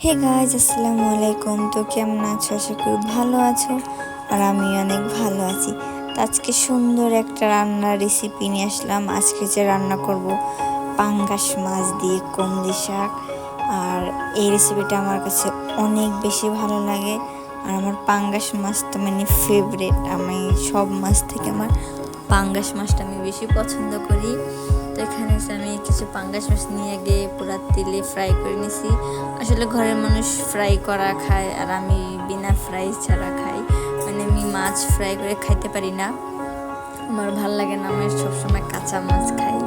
Hey guys, আসসালামু আলাইকুম। তো কেমন আছো? আশা করি ভালো আছো, আর আমি অনেক ভালো আছি। তো আজকে সুন্দর একটা রান্নার রেসিপি নিয়ে আসলাম। আজকে যে রান্না করব পাঙ্গাস মাছ দিয়ে কমলি শাক। আর এই রেসিপিটা আমার কাছে অনেক বেশি ভালো লাগে। আর আমার পাঙ্গাস মাছটা মানে ফেভারিট। আমি সব মাছ থেকে আমার পাঙ্গাস মাছটা আমি বেশি পছন্দ করি। তো এখানে আমি কিছু পাঙ্গাস মাছ নিয়ে গিয়ে পুরা তেলে ফ্রাই করে নিছি। আসলে ঘরের মানুষ ফ্রাই করা খায়, আর আমি বিনা ফ্রাই ছাড়া খাই। মানে আমি মাছ ফ্রাই করে খাইতে পারি না, আমার ভাল লাগে না। আমি সবসময় কাঁচা মাছ খাই।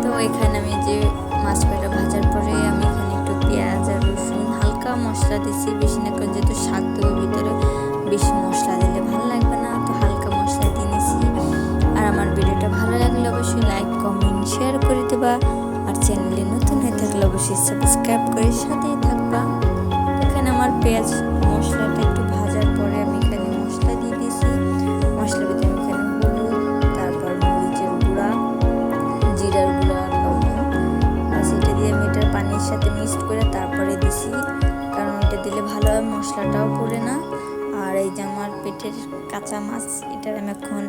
তো এখানে আমি যে মাছ কয়টা ভাজার পরে আমি এখানে একটু পেঁয়াজ আর রসুন হালকা মশলা দিছি, বেশি না, কারণ যেহেতু শাক দেবো ভিতরে বেশি মশলা দিলে ভালো লাগবে না। তো হালকা মশলা দিয়ে নিছি। আর আমার ভিডিওটা ভালো লাগলে অবশ্যই লাইক কমেন্ট শেয়ার করে দেবা। আর চ্যানেলে নতুন হয়ে থাকলে অবশ্যই সাবস্ক্রাইব করে সাথেই থাকবা। এখানে আমার পেঁয়াজ মশলাটা একটু ভাজার পরে আমি এখানে মশলা দিয়ে দিয়েছি। মশলার ভিতরে এখানে হলুদ, তারপর মরিচের গুঁড়া, জিরার গুঁড়া, লবণ, আর সেটা দিয়ে আমি এটা পানির সাথে মিক্সড করে তারপরে দিছি, কারণ এটা দিলে ভালো হয়, মশলাটাও পড়ে না। আর এই যে আমার পেটের কাঁচা মাছ, এটা আমি এখন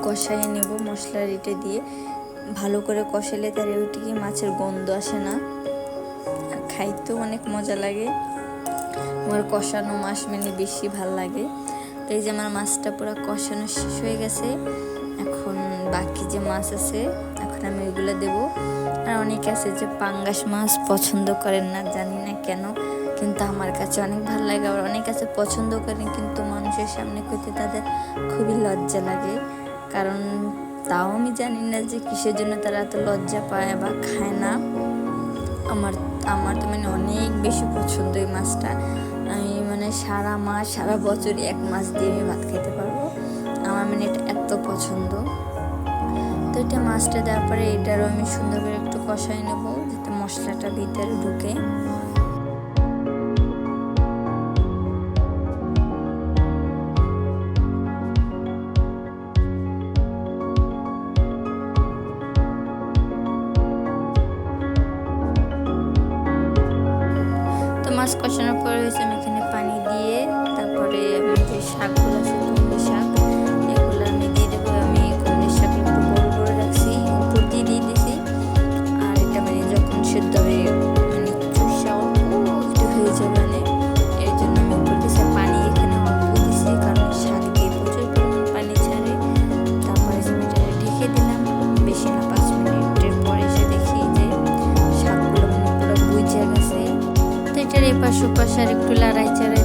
কষাইয়ে নেব মশলার এটা দিয়ে। ভালো করে কষালে তার ওইটিকে মাছের গন্ধ আসে না, আর খাইতেও অনেক মজা লাগে। আমার কষানো মাছ মানে বেশি ভাল লাগে। তো এই যে আমার মাছটা পুরো কষানো শেষ হয়ে গেছে। এখন বাকি যে মাছ আছে এখন আমি ওইগুলো দেবো। আর অনেকে আছে যে পাঙ্গাস মাছ পছন্দ করেন না, জানি না কেন, কিন্তু আমার কাছে অনেক ভালো লাগে। আবার অনেক আছে পছন্দ করেন, কিন্তু মানুষের সামনে করতে তাদের খুবই লজ্জা লাগে। কারণ তাও আমি জানি না যে কিসের জন্য তারা এত লজ্জা পায় বা খায় না। আমার আমার তো মানে অনেক বেশি পছন্দ এই মাছটা। আমি মানে সারা মাস সারা বছর এক মাছ দিয়ে আমি ভাত খেতে পারবো, আমার মানে এটা এত পছন্দ। তো এটা মাছটা দেওয়ার পরে এটারও আমি সুন্দর করে একটু কষাই নেবো, যাতে মশলাটা ভিতরে ঢুকে। তো মাছ কষানোর পরে হয়েছে আমি এখানে পানি দিয়ে তারপরে আমি যে শাকগুলো আছে কমলি শাক, এগুলো আমি দিয়ে দেবো। আমি কমলি শাক একটু বড় করে রাখছি, উপর দিয়ে দিয়েছি। আর এটা মানে যখন সেদ্ধ হবে মানে চুষা অল্প একটু হয়ে যাবে, মানে এর জন্য আমি উপর দিয়েছি। পানি এখানে অল্প দিয়েছি, কারণ শাক দিয়ে প্রচুর পরিমাণ পানি ছাড়ে। তারপরে আমি এটা ঢেকে দিলাম, বেশি না 5 মিনিটের পরে এসে দেখি যে শাকগুলো মানে পুরো বুঝে গেছে। এটার এপাশ ওপাশ আর একটু লড়াই চাড়াই